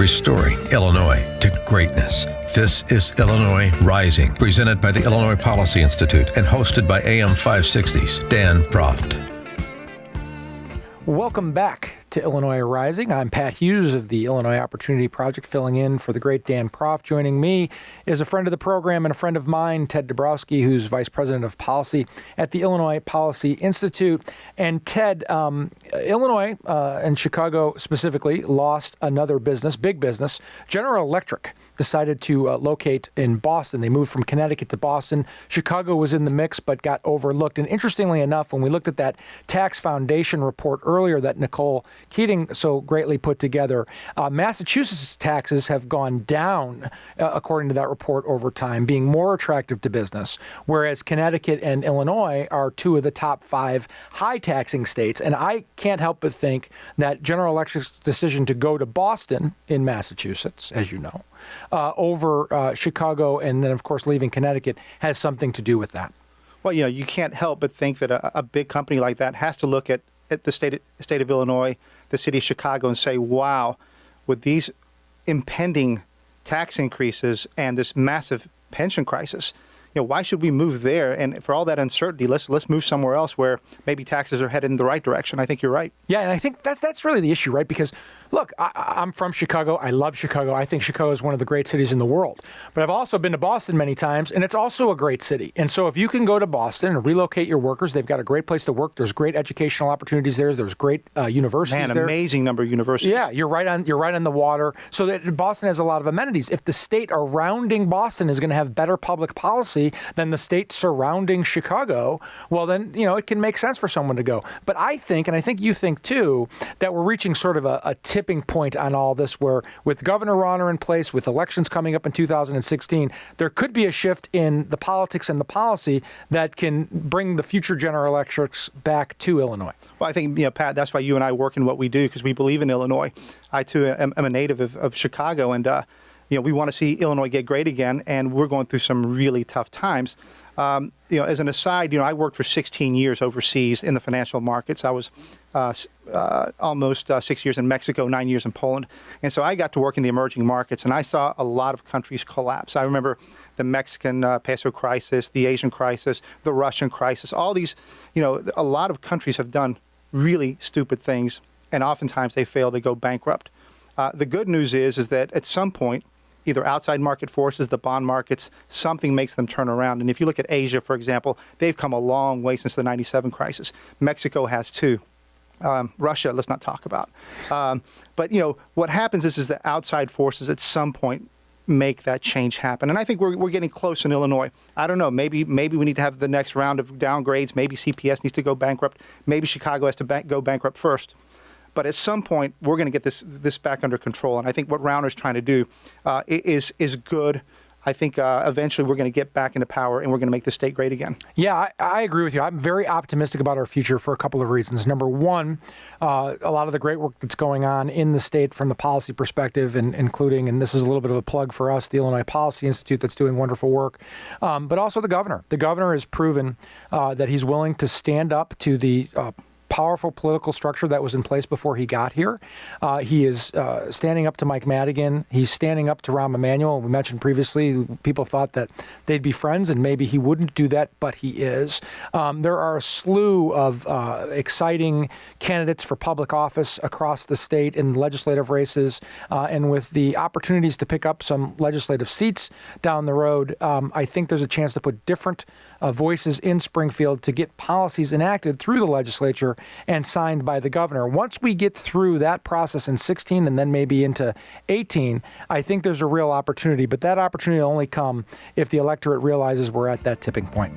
restoring Illinois to greatness. This is Illinois Rising, presented by the Illinois Policy Institute and hosted by AM 560's Dan Proft. Welcome back to Illinois Rising. I'm Pat Hughes of the Illinois Opportunity Project, filling in for the great Dan Proft. Joining me is a friend of the program and a friend of mine, Ted Dabrowski, who's Vice President of Policy at the Illinois Policy Institute. And Ted, Illinois and Chicago specifically lost another business, big business. General Electric decided to locate in Boston. They moved from Connecticut to Boston. Chicago was in the mix but got overlooked. And interestingly enough, when we looked at that tax foundation report earlier that Nicole Keating so greatly put together, Massachusetts' taxes have gone down, according to that report, over time, being more attractive to business, whereas Connecticut and Illinois are two of the top 5 high-taxing states. And I can't help but think that General Electric's decision to go to Boston in Massachusetts, as you know, over Chicago and then, of course, leaving Connecticut has something to do with that. Well, you can't help but think that a big company like that has to look at the state of Illinois, the city of Chicago, and say, wow, with these impending tax increases and this massive pension crisis, why should we move there? And for all that uncertainty, let's move somewhere else where maybe taxes are headed in the right direction. I think you're right. Yeah, and I think that's really the issue, right? Because, look, I'm from Chicago. I love Chicago. I think Chicago is one of the great cities in the world. But I've also been to Boston many times, and it's also a great city. And so if you can go to Boston and relocate your workers, they've got a great place to work. There's great educational opportunities there. There's great universities there. Amazing number of universities. Yeah, you're right on the water. So that Boston has a lot of amenities. If the state surrounding Boston is going to have better public policy than the state surrounding Chicago, well, then, it can make sense for someone to go. But I think, and I think you think too, that we're reaching sort of a tipping point on all this where with Governor Rauner in place, with elections coming up in 2016, there could be a shift in the politics and the policy that can bring the future General Electrics back to Illinois. Well, I think, Pat, that's why you and I work in what we do, because we believe in Illinois. I, too, am a native of Chicago, and we want to see Illinois get great again, and we're going through some really tough times. As an aside, I worked for 16 years overseas in the financial markets. I was almost 6 years in Mexico, 9 years in Poland. And so I got to work in the emerging markets, and I saw a lot of countries collapse. I remember the Mexican peso crisis, the Asian crisis, the Russian crisis, all these, a lot of countries have done really stupid things, and oftentimes they fail, they go bankrupt. The good news is that at some point, either outside market forces, the bond markets, something makes them turn around. And if you look at Asia, for example, they've come a long way since the 97 crisis. Mexico has too. Russia, let's not talk about. But what happens is that outside forces at some point make that change happen. And I think we're getting close in Illinois. I don't know, maybe we need to have the next round of downgrades. Maybe CPS needs to go bankrupt. Maybe Chicago has to go bankrupt first. But at some point, we're going to get this back under control. And I think what Rauner's trying to do is good. I think eventually we're going to get back into power and we're going to make the state great again. Yeah, I agree with you. I'm very optimistic about our future for a couple of reasons. Number one, a lot of the great work that's going on in the state from the policy perspective, and including, and this is a little bit of a plug for us, the Illinois Policy Institute that's doing wonderful work, but also the governor. The governor has proven that he's willing to stand up to the powerful political structure that was in place before he got here. He is standing up to Mike Madigan. He's standing up to Rahm Emanuel. We mentioned previously, people thought that they'd be friends and maybe he wouldn't do that, but he is. There are a slew of exciting candidates for public office across the state in legislative races, and with the opportunities to pick up some legislative seats down the road, I think there's a chance to put different voices in Springfield to get policies enacted through the legislature and signed by the governor. Once we get through that process in 16 and then maybe into 18, I think there's a real opportunity. But that opportunity will only come if the electorate realizes we're at that tipping point.